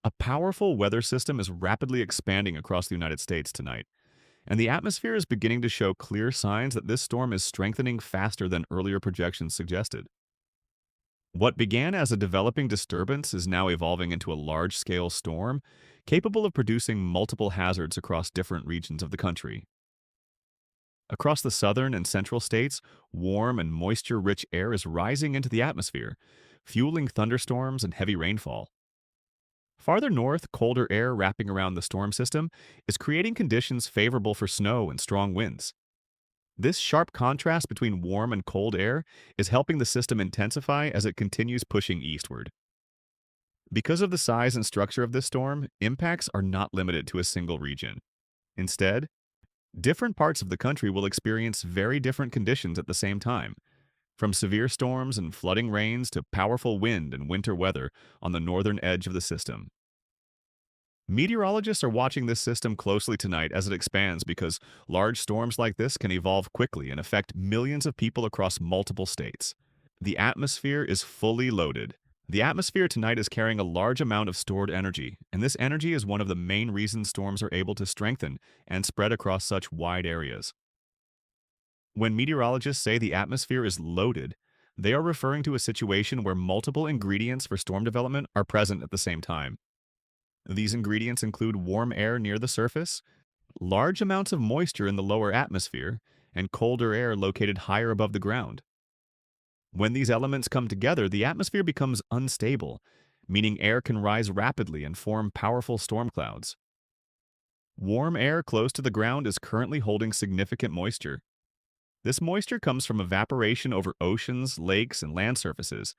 A powerful weather system is rapidly expanding across the United States tonight, and the atmosphere is beginning to show clear signs that this storm is strengthening faster than earlier projections suggested. What began as a developing disturbance is now evolving into a large-scale storm, capable of producing multiple hazards across different regions of the country. Across the southern and central states, warm and moisture-rich air is rising into the atmosphere, fueling thunderstorms and heavy rainfall. Farther north, colder air wrapping around the storm system is creating conditions favorable for snow and strong winds. This sharp contrast between warm and cold air is helping the system intensify as it continues pushing eastward. Because of the size and structure of this storm, impacts are not limited to a single region. Instead, different parts of the country will experience very different conditions at the same time, from severe storms and flooding rains to powerful wind and winter weather on the northern edge of the system. Meteorologists are watching this system closely tonight as it expands because large storms like this can evolve quickly and affect millions of people across multiple states. The atmosphere is fully loaded. The atmosphere tonight is carrying a large amount of stored energy, and this energy is one of the main reasons storms are able to strengthen and spread across such wide areas. When meteorologists say the atmosphere is loaded, they are referring to a situation where multiple ingredients for storm development are present at the same time. These ingredients include warm air near the surface, large amounts of moisture in the lower atmosphere, and colder air located higher above the ground. When these elements come together, the atmosphere becomes unstable, meaning air can rise rapidly and form powerful storm clouds. Warm air close to the ground is currently holding significant moisture. This moisture comes from evaporation over oceans, lakes, and land surfaces,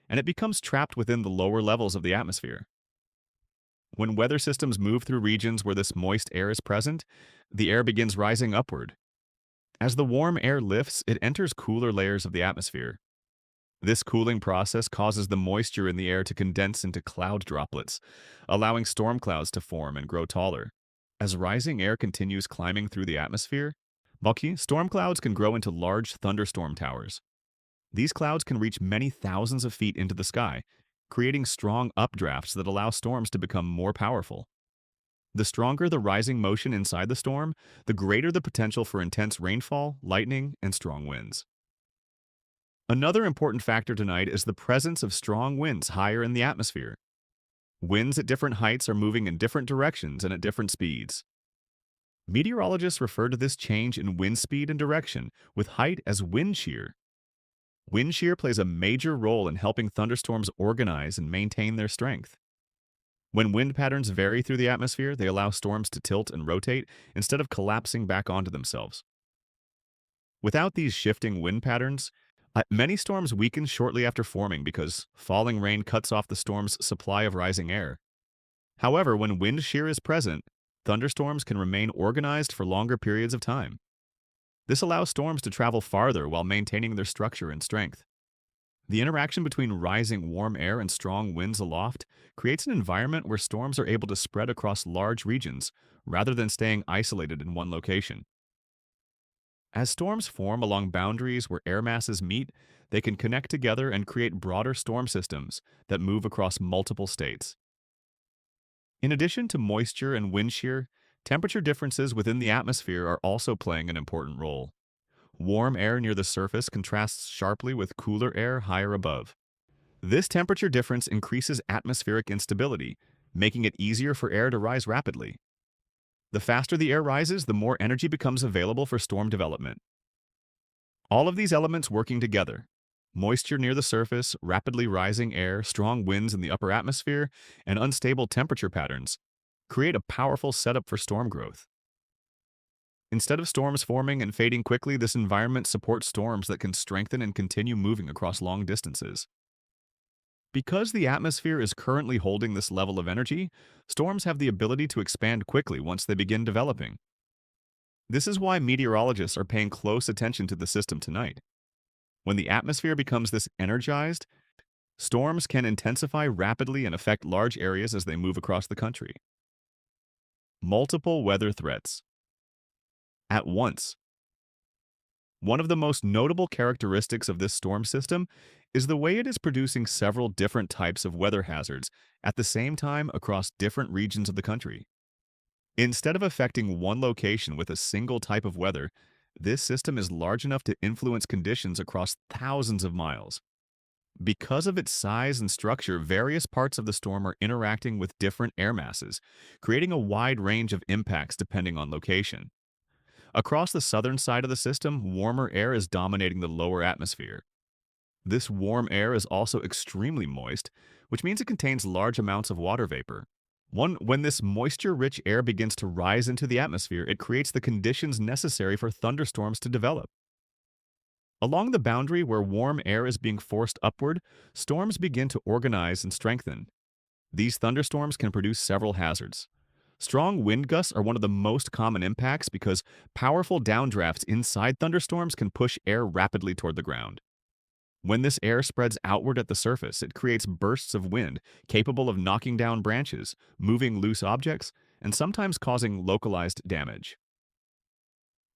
and it becomes trapped within the lower levels of the atmosphere. When weather systems move through regions where this moist air is present, the air begins rising upward. As the warm air lifts, it enters cooler layers of the atmosphere. This cooling process causes the moisture in the air to condense into cloud droplets, allowing storm clouds to form and grow taller. As rising air continues climbing through the atmosphere, storm clouds can grow into large thunderstorm towers. These clouds can reach many thousands of feet into the sky, creating strong updrafts that allow storms to become more powerful. The stronger the rising motion inside the storm, the greater the potential for intense rainfall, lightning, and strong winds. Another important factor tonight is the presence of strong winds higher in the atmosphere. Winds at different heights are moving in different directions and at different speeds. Meteorologists refer to this change in wind speed and direction, with height as wind shear. Wind shear plays a major role in helping thunderstorms organize and maintain their strength. When wind patterns vary through the atmosphere, they allow storms to tilt and rotate instead of collapsing back onto themselves. Without these shifting wind patterns, many storms weaken shortly after forming because falling rain cuts off the storm's supply of rising air. However, when wind shear is present, thunderstorms can remain organized for longer periods of time. This allows storms to travel farther while maintaining their structure and strength. The interaction between rising warm air and strong winds aloft creates an environment where storms are able to spread across large regions rather than staying isolated in one location. As storms form along boundaries where air masses meet, they can connect together and create broader storm systems that move across multiple states. In addition to moisture and wind shear, temperature differences within the atmosphere are also playing an important role. Warm air near the surface contrasts sharply with cooler air higher above. This temperature difference increases atmospheric instability, making it easier for air to rise rapidly. The faster the air rises, the more energy becomes available for storm development. All of these elements working together, moisture near the surface, rapidly rising air, strong winds in the upper atmosphere, and unstable temperature patterns, create a powerful setup for storm growth. Instead of storms forming and fading quickly, this environment supports storms that can strengthen and continue moving across long distances. Because the atmosphere is currently holding this level of energy, storms have the ability to expand quickly once they begin developing. This is why meteorologists are paying close attention to the system tonight. When the atmosphere becomes this energized, storms can intensify rapidly and affect large areas as they move across the country. Multiple weather threats. At once. One of the most notable characteristics of this storm system is the way it is producing several different types of weather hazards at the same time across different regions of the country. Instead of affecting one location with a single type of weather, this system is large enough to influence conditions across thousands of miles. Because of its size and structure, various parts of the storm are interacting with different air masses, creating a wide range of impacts depending on location. Across the southern side of the system, warmer air is dominating the lower atmosphere. This warm air is also extremely moist, which means it contains large amounts of water vapor. When this moisture-rich air begins to rise into the atmosphere, it creates the conditions necessary for thunderstorms to develop. Along the boundary where warm air is being forced upward, storms begin to organize and strengthen. These thunderstorms can produce several hazards. Strong wind gusts are one of the most common impacts because powerful downdrafts inside thunderstorms can push air rapidly toward the ground. When this air spreads outward at the surface, it creates bursts of wind capable of knocking down branches, moving loose objects, and sometimes causing localized damage.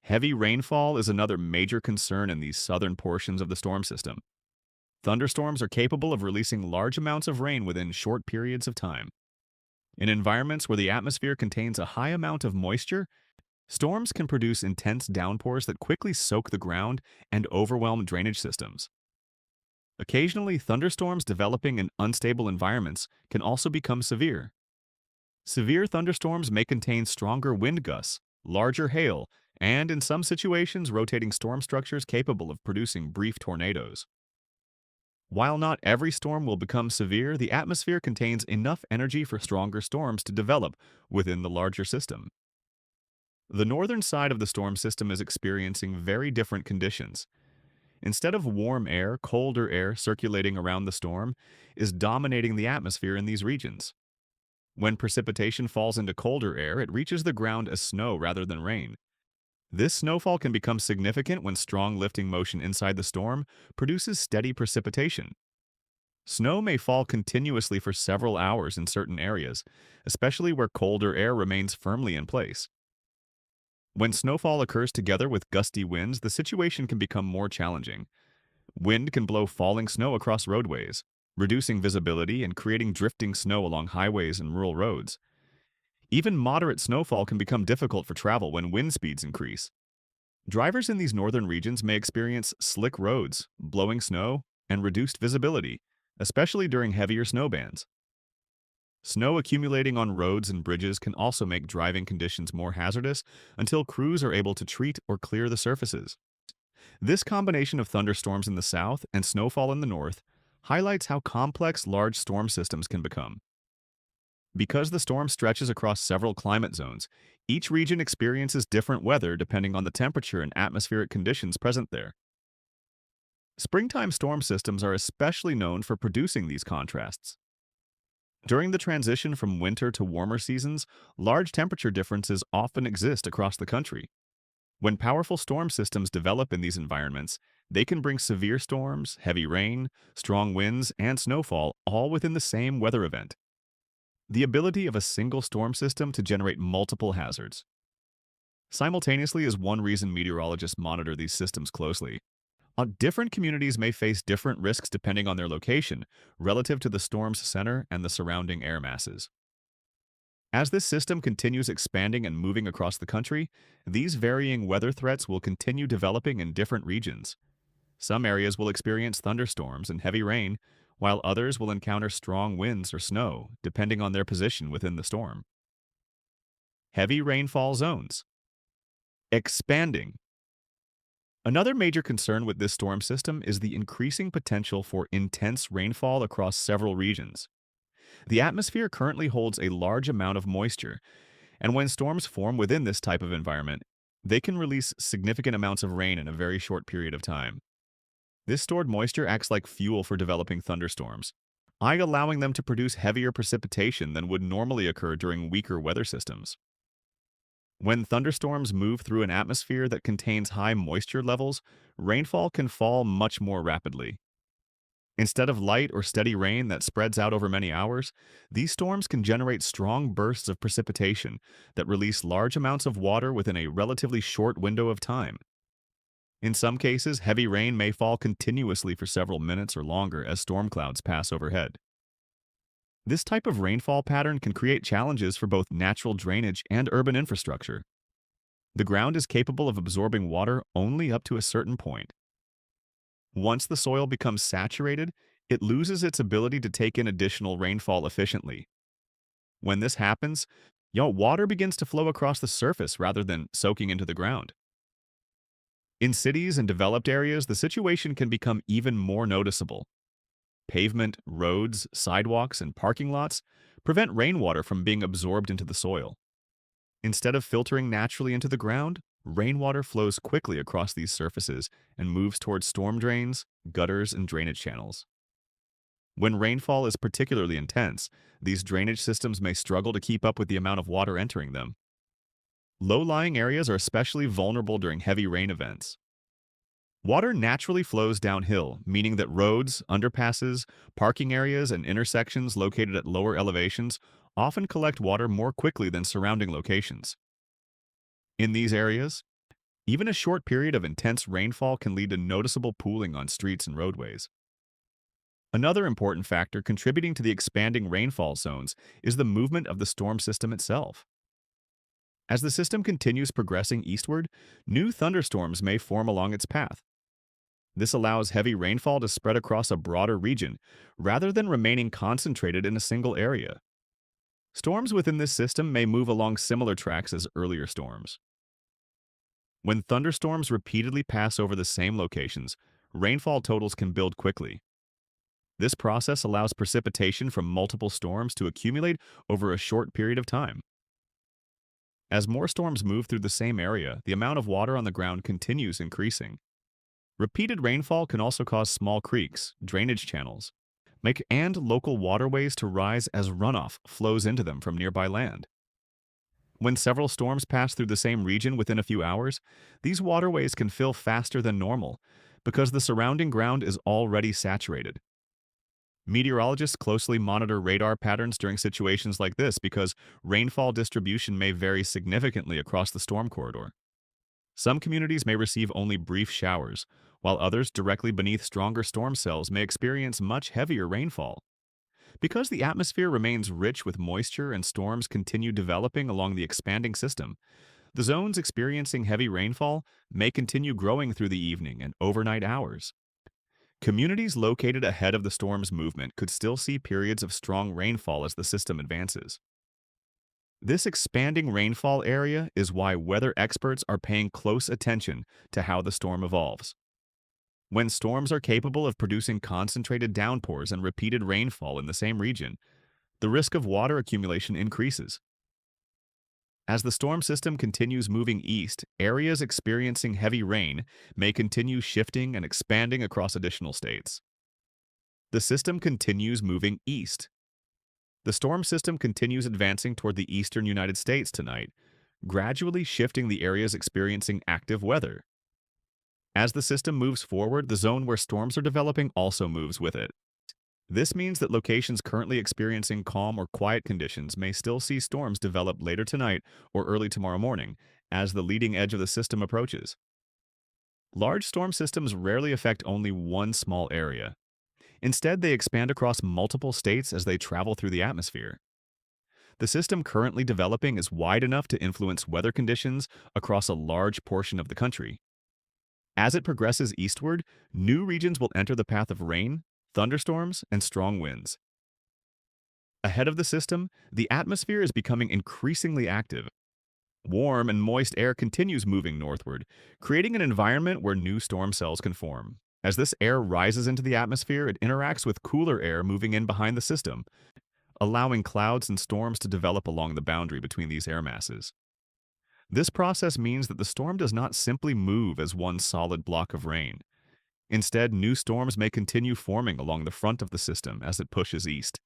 Heavy rainfall is another major concern in these southern portions of the storm system. Thunderstorms are capable of releasing large amounts of rain within short periods of time. In environments where the atmosphere contains a high amount of moisture, storms can produce intense downpours that quickly soak the ground and overwhelm drainage systems. Occasionally, thunderstorms developing in unstable environments can also become severe. Severe thunderstorms may contain stronger wind gusts, larger hail, and in some situations, rotating storm structures capable of producing brief tornadoes. While not every storm will become severe, the atmosphere contains enough energy for stronger storms to develop within the larger system. The northern side of the storm system is experiencing very different conditions. Instead of warm air, colder air circulating around the storm is dominating the atmosphere in these regions. When precipitation falls into colder air, it reaches the ground as snow rather than rain. This snowfall can become significant when strong lifting motion inside the storm produces steady precipitation. Snow may fall continuously for several hours in certain areas, especially where colder air remains firmly in place. When snowfall occurs together with gusty winds, the situation can become more challenging. Wind can blow falling snow across roadways, reducing visibility and creating drifting snow along highways and rural roads. Even moderate snowfall can become difficult for travel when wind speeds increase. Drivers in these northern regions may experience slick roads, blowing snow, and reduced visibility, especially during heavier snow bands. Snow accumulating on roads and bridges can also make driving conditions more hazardous until crews are able to treat or clear the surfaces. This combination of thunderstorms in the south and snowfall in the north highlights how complex large storm systems can become. Because the storm stretches across several climate zones, each region experiences different weather depending on the temperature and atmospheric conditions present there. Springtime storm systems are especially known for producing these contrasts. During the transition from winter to warmer seasons, large temperature differences often exist across the country. When powerful storm systems develop in these environments, they can bring severe storms, heavy rain, strong winds, and snowfall all within the same weather event. The ability of a single storm system to generate multiple hazards simultaneously is one reason meteorologists monitor these systems closely. Different communities may face different risks depending on their location, relative to the storm's center and the surrounding air masses. As this system continues expanding and moving across the country, these varying weather threats will continue developing in different regions. Some areas will experience thunderstorms and heavy rain, while others will encounter strong winds or snow, depending on their position within the storm. Heavy rainfall zones. Expanding. Another major concern with this storm system is the increasing potential for intense rainfall across several regions. The atmosphere currently holds a large amount of moisture, and when storms form within this type of environment, they can release significant amounts of rain in a very short period of time. This stored moisture acts like fuel for developing thunderstorms, allowing them to produce heavier precipitation than would normally occur during weaker weather systems. When thunderstorms move through an atmosphere that contains high moisture levels, rainfall can fall much more rapidly. Instead of light or steady rain that spreads out over many hours, these storms can generate strong bursts of precipitation that release large amounts of water within a relatively short window of time. In some cases, heavy rain may fall continuously for several minutes or longer as storm clouds pass overhead. This type of rainfall pattern can create challenges for both natural drainage and urban infrastructure. The ground is capable of absorbing water only up to a certain point. Once the soil becomes saturated, it loses its ability to take in additional rainfall efficiently. When this happens, water begins to flow across the surface rather than soaking into the ground. In cities and developed areas, the situation can become even more noticeable. Pavement, roads, sidewalks, and parking lots prevent rainwater from being absorbed into the soil. Instead of filtering naturally into the ground, rainwater flows quickly across these surfaces and moves towards storm drains, gutters, and drainage channels. When rainfall is particularly intense, these drainage systems may struggle to keep up with the amount of water entering them. Low-lying areas are especially vulnerable during heavy rain events. Water naturally flows downhill, meaning that roads, underpasses, parking areas, and intersections located at lower elevations often collect water more quickly than surrounding locations. In these areas, even a short period of intense rainfall can lead to noticeable pooling on streets and roadways. Another important factor contributing to the expanding rainfall zones is the movement of the storm system itself. As the system continues progressing eastward, new thunderstorms may form along its path. This allows heavy rainfall to spread across a broader region, rather than remaining concentrated in a single area. Storms within this system may move along similar tracks as earlier storms. When thunderstorms repeatedly pass over the same locations, rainfall totals can build quickly. This process allows precipitation from multiple storms to accumulate over a short period of time. As more storms move through the same area, the amount of water on the ground continues increasing. Repeated rainfall can also cause small creeks, drainage channels, and local waterways to rise as runoff flows into them from nearby land. When several storms pass through the same region within a few hours, these waterways can fill faster than normal because the surrounding ground is already saturated. Meteorologists closely monitor radar patterns during situations like this because rainfall distribution may vary significantly across the storm corridor. Some communities may receive only brief showers, while others directly beneath stronger storm cells may experience much heavier rainfall. Because the atmosphere remains rich with moisture and storms continue developing along the expanding system, the zones experiencing heavy rainfall may continue growing through the evening and overnight hours. Communities located ahead of the storm's movement could still see periods of strong rainfall as the system advances. This expanding rainfall area is why weather experts are paying close attention to how the storm evolves. When storms are capable of producing concentrated downpours and repeated rainfall in the same region, the risk of water accumulation increases. As the storm system continues moving east, areas experiencing heavy rain may continue shifting and expanding across additional states. The system continues moving east. The storm system continues advancing toward the eastern United States tonight, gradually shifting the areas experiencing active weather. As the system moves forward, the zone where storms are developing also moves with it. This means that locations currently experiencing calm or quiet conditions may still see storms develop later tonight or early tomorrow morning as the leading edge of the system approaches. Large storm systems rarely affect only one small area. Instead, they expand across multiple states as they travel through the atmosphere. The system currently developing is wide enough to influence weather conditions across a large portion of the country. As it progresses eastward, new regions will enter the path of rain, thunderstorms, and strong winds. Ahead of the system, the atmosphere is becoming increasingly active. Warm and moist air continues moving northward, creating an environment where new storm cells can form. As this air rises into the atmosphere, it interacts with cooler air moving in behind the system, allowing clouds and storms to develop along the boundary between these air masses. This process means that the storm does not simply move as one solid block of rain. Instead, new storms may continue forming along the front of the system as it pushes east.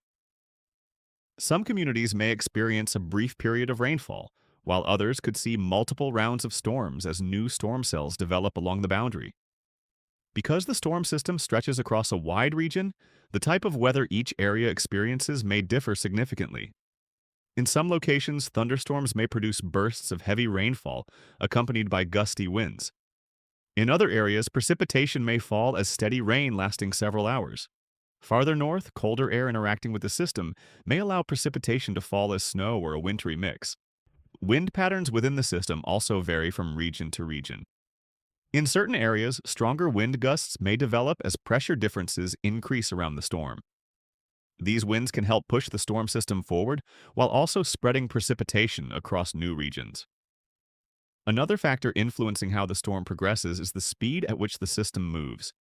Some communities may experience a brief period of rainfall, while others could see multiple rounds of storms as new storm cells develop along the boundary. Because the storm system stretches across a wide region, the type of weather each area experiences may differ significantly. In some locations, thunderstorms may produce bursts of heavy rainfall accompanied by gusty winds. In other areas, precipitation may fall as steady rain lasting several hours. Farther north, colder air interacting with the system may allow precipitation to fall as snow or a wintry mix. Wind patterns within the system also vary from region to region. In certain areas, stronger wind gusts may develop as pressure differences increase around the storm. These winds can help push the storm system forward while also spreading precipitation across new regions. Another factor influencing how the storm progresses is the speed at which the system moves.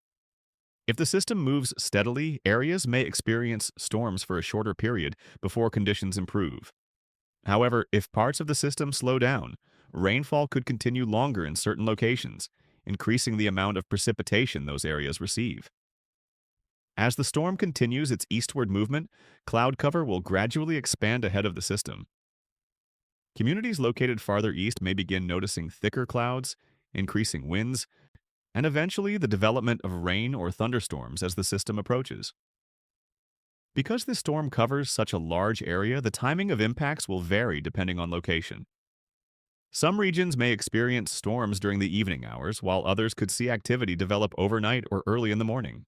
If the system moves steadily, areas may experience storms for a shorter period before conditions improve. However, if parts of the system slow down, rainfall could continue longer in certain locations, increasing the amount of precipitation those areas receive. As the storm continues its eastward movement, cloud cover will gradually expand ahead of the system. Communities located farther east may begin noticing thicker clouds, increasing winds, and eventually the development of rain or thunderstorms as the system approaches. Because this storm covers such a large area, the timing of impacts will vary depending on location. Some regions may experience storms during the evening hours, while others could see activity develop overnight or early in the morning.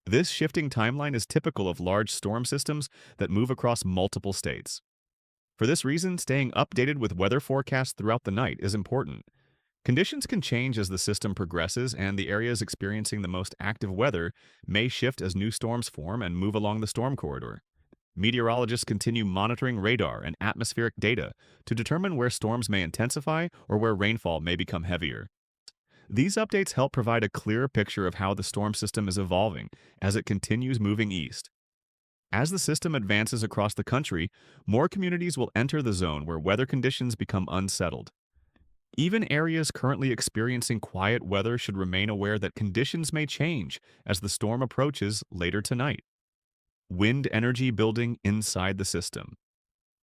This shifting timeline is typical of large storm systems that move across multiple states. For this reason, staying updated with weather forecasts throughout the night is important. Conditions can change as the system progresses, and the areas experiencing the most active weather may shift as new storms form and move along the storm corridor. Meteorologists continue monitoring radar and atmospheric data to determine where storms may intensify or where rainfall may become heavier. These updates help provide a clearer picture of how the storm system is evolving as it continues moving east. As the system advances across the country, more communities will enter the zone where weather conditions become unsettled. Even areas currently experiencing quiet weather should remain aware that conditions may change as the storm approaches later tonight. Wind energy building inside the system.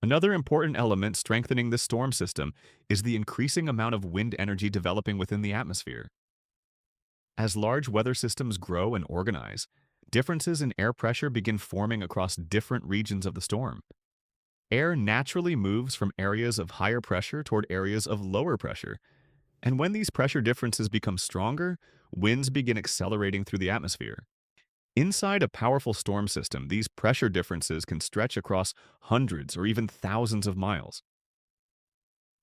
Another important element strengthening the storm system is the increasing amount of wind energy developing within the atmosphere. As large weather systems grow and organize, differences in air pressure begin forming across different regions of the storm. Air naturally moves from areas of higher pressure toward areas of lower pressure, and when these pressure differences become stronger, winds begin accelerating through the atmosphere. Inside a powerful storm system, these pressure differences can stretch across hundreds or even thousands of miles.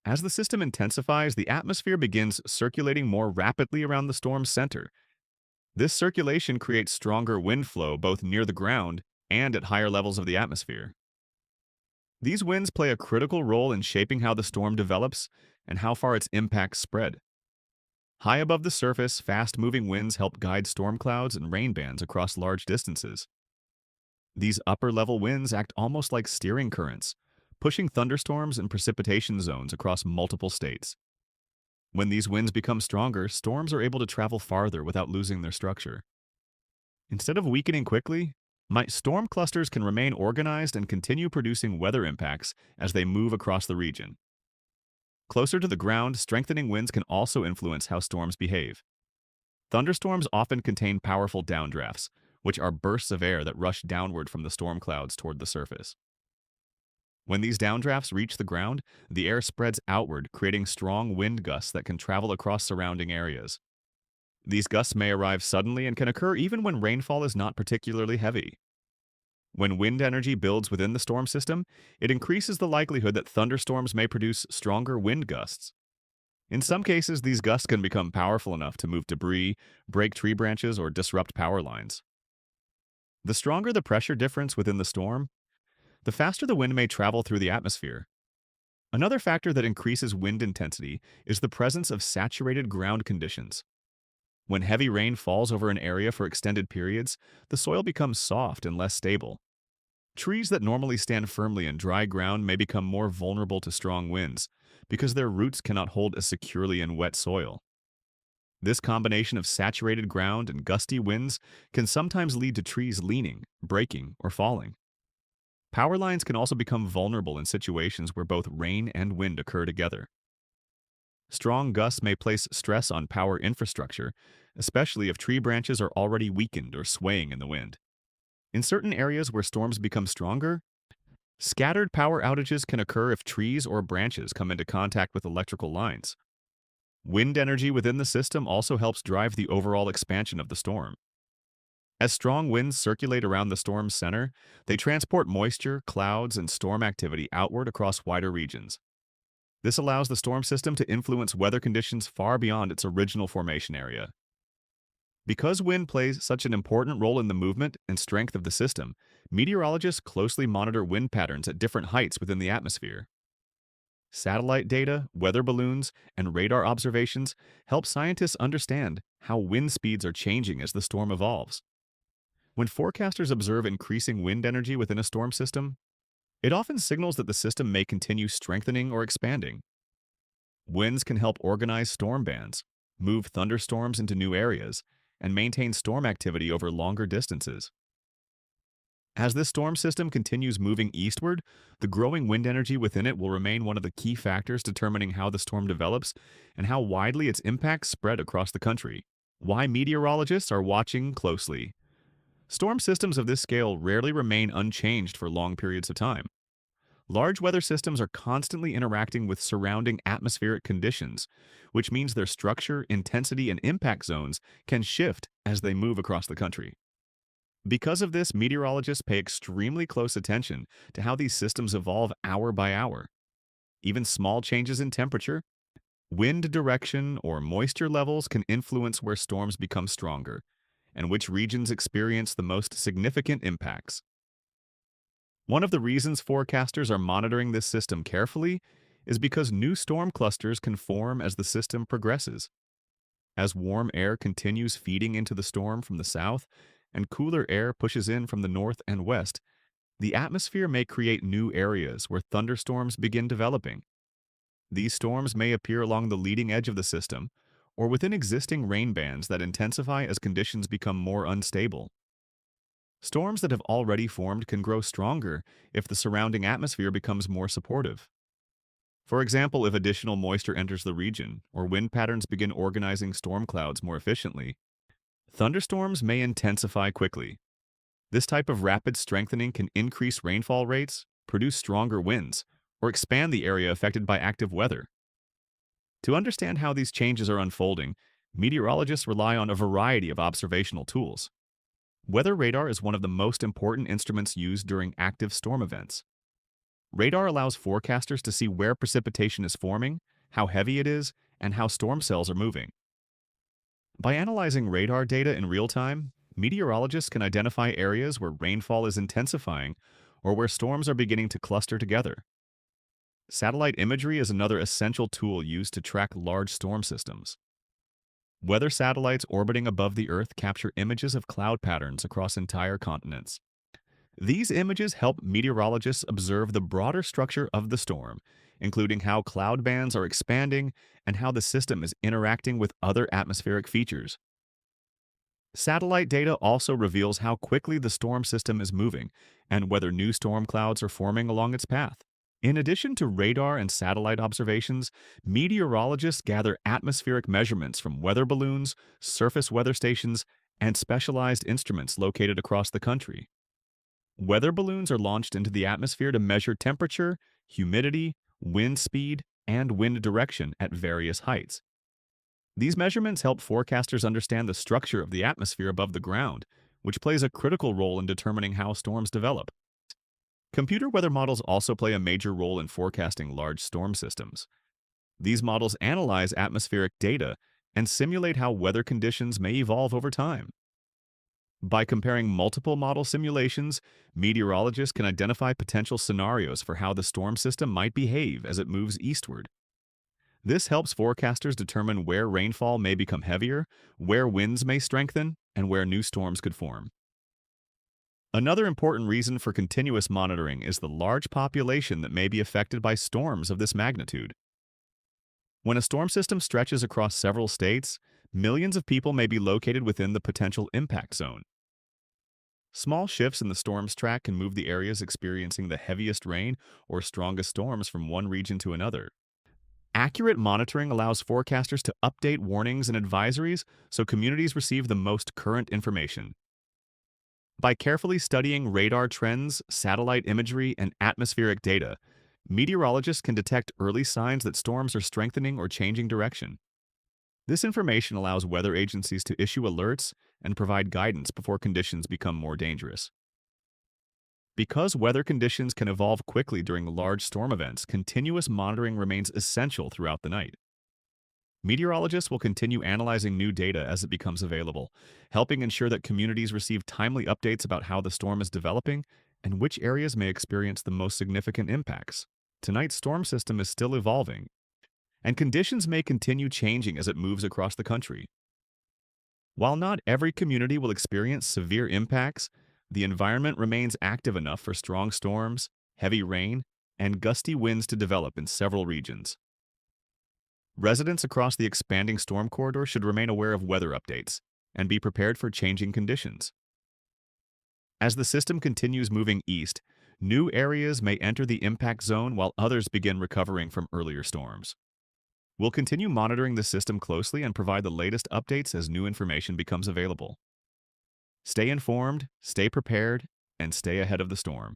As the system intensifies, the atmosphere begins circulating more rapidly around the storm's center. This circulation creates stronger wind flow both near the ground and at higher levels of the atmosphere. These winds play a critical role in shaping how the storm develops and how far its impacts spread. High above the surface, fast-moving winds help guide storm clouds and rain bands across large distances. These upper-level winds act almost like steering currents, pushing thunderstorms and precipitation zones across multiple states. When these winds become stronger, storms are able to travel farther without losing their structure. Instead of weakening quickly, storm clusters can remain organized and continue producing weather impacts as they move across the region. Closer to the ground, strengthening winds can also influence how storms behave. Thunderstorms often contain powerful downdrafts, which are bursts of air that rush downward from the storm clouds toward the surface. When these downdrafts reach the ground, the air spreads outward, creating strong wind gusts that can travel across surrounding areas. These gusts may arrive suddenly and can occur even when rainfall is not particularly heavy. When wind energy builds within the storm system, it increases the likelihood that thunderstorms may produce stronger wind gusts. In some cases, these gusts can become powerful enough to move debris, break tree branches, or disrupt power lines. The stronger the pressure difference within the storm, the faster the wind may travel through the atmosphere. Another factor that increases wind intensity is the presence of saturated ground conditions. When heavy rain falls over an area for extended periods, the soil becomes soft and less stable. Trees that normally stand firmly in dry ground may become more vulnerable to strong winds because their roots cannot hold as securely in wet soil. This combination of saturated ground and gusty winds can sometimes lead to trees leaning, breaking, or falling. Power lines can also become vulnerable in situations where both rain and wind occur together. Strong gusts may place stress on power infrastructure, especially if tree branches are already weakened or swaying in the wind. In certain areas where storms become stronger, scattered power outages can occur if trees or branches come into contact with electrical lines. Wind energy within the system also helps drive the overall expansion of the storm. As strong winds circulate around the storm's center, they transport moisture, clouds, and storm activity outward across wider regions. This allows the storm system to influence weather conditions far beyond its original formation area. Because wind plays such an important role in the movement and strength of the system, meteorologists closely monitor wind patterns at different heights within the atmosphere. Satellite data, weather balloons, and radar observations help scientists understand how wind speeds are changing as the storm evolves. When forecasters observe increasing wind energy within a storm system, it often signals that the system may continue strengthening or expanding. Winds can help organize storm bands, move thunderstorms into new areas, and maintain storm activity over longer distances. As this storm system continues moving eastward, the growing wind energy within it will remain one of the key factors determining how the storm develops and how widely its impacts spread across the country. Why meteorologists are watching closely. Storm systems of this scale rarely remain unchanged for long periods of time. Large weather systems are constantly interacting with surrounding atmospheric conditions, which means their structure, intensity, and impact zones can shift as they move across the country. Because of this, meteorologists pay extremely close attention to how these systems evolve hour by hour. Even small changes in temperature, wind direction, or moisture levels can influence where storms become stronger and which regions experience the most significant impacts. One of the reasons forecasters are monitoring this system carefully is because new storm clusters can form as the system progresses. As warm air continues feeding into the storm from the south and cooler air pushes in from the north and west, the atmosphere may create new areas where thunderstorms begin developing. These storms may appear along the leading edge of the system or within existing rain bands that intensify as conditions become more unstable. Storms that have already formed can grow stronger if the surrounding atmosphere becomes more supportive. For example, if additional moisture enters the region or wind patterns begin organizing storm clouds more efficiently, thunderstorms may intensify quickly. This type of rapid strengthening can increase rainfall rates, produce stronger winds, or expand the area affected by active weather. To understand how these changes are unfolding, meteorologists rely on a variety of observational tools. Weather radar is one of the most important instruments used during active storm events. Radar allows forecasters to see where precipitation is forming, how heavy it is, and how storm cells are moving. By analyzing radar data in real time, meteorologists can identify areas where rainfall is intensifying or where storms are beginning to cluster together. Satellite imagery is another essential tool used to track large storm systems. Weather satellites orbiting above the Earth capture images of cloud patterns across entire continents. These images help meteorologists observe the broader structure of the storm, including how cloud bands are expanding and how the system is interacting with other atmospheric features. Satellite data also reveals how quickly the storm system is moving and whether new storm clouds are forming along its path. In addition to radar and satellite observations, meteorologists gather atmospheric measurements from weather balloons, surface weather stations, and specialized instruments located across the country. Weather balloons are launched into the atmosphere to measure temperature, humidity, wind speed, and wind direction at various heights. These measurements help forecasters understand the structure of the atmosphere above the ground, which plays a critical role in determining how storms develop. Computer weather models also play a major role in forecasting large storm systems. These models analyze atmospheric data and simulate how weather conditions may evolve over time. By comparing multiple model simulations, meteorologists can identify potential scenarios for how the storm system might behave as it moves eastward. This helps forecasters determine where rainfall may become heavier, where winds may strengthen, and where new storms could form. Another important reason for continuous monitoring is the large population that may be affected by storms of this magnitude. When a storm system stretches across several states, millions of people may be located within the potential impact zone. Small shifts in the storm's track can move the areas experiencing the heaviest rain or strongest storms from one region to another. Accurate monitoring allows forecasters to update warnings and advisories so communities receive the most current information. By carefully studying radar trends, satellite imagery, and atmospheric data, meteorologists can detect early signs that storms are strengthening or changing direction. This information allows weather agencies to issue alerts and provide guidance before conditions become more dangerous. Because weather conditions can evolve quickly during large storm events, continuous monitoring remains essential throughout the night. Meteorologists will continue analyzing new data as it becomes available, helping ensure that communities receive timely updates about how the storm is developing and which areas may experience the most significant impacts. Tonight's storm system is still evolving, and conditions may continue changing as it moves across the country. While not every community will experience severe impacts, the environment remains active enough for strong storms, heavy rain, and gusty winds to develop in several regions. Residents across the expanding storm corridor should remain aware of weather updates and be prepared for changing conditions. As the system continues moving east, new areas may enter the impact zone while others begin recovering from earlier storms. We'll continue monitoring the system closely and provide the latest updates as new information becomes available. Stay informed, stay prepared, and stay ahead of the storm.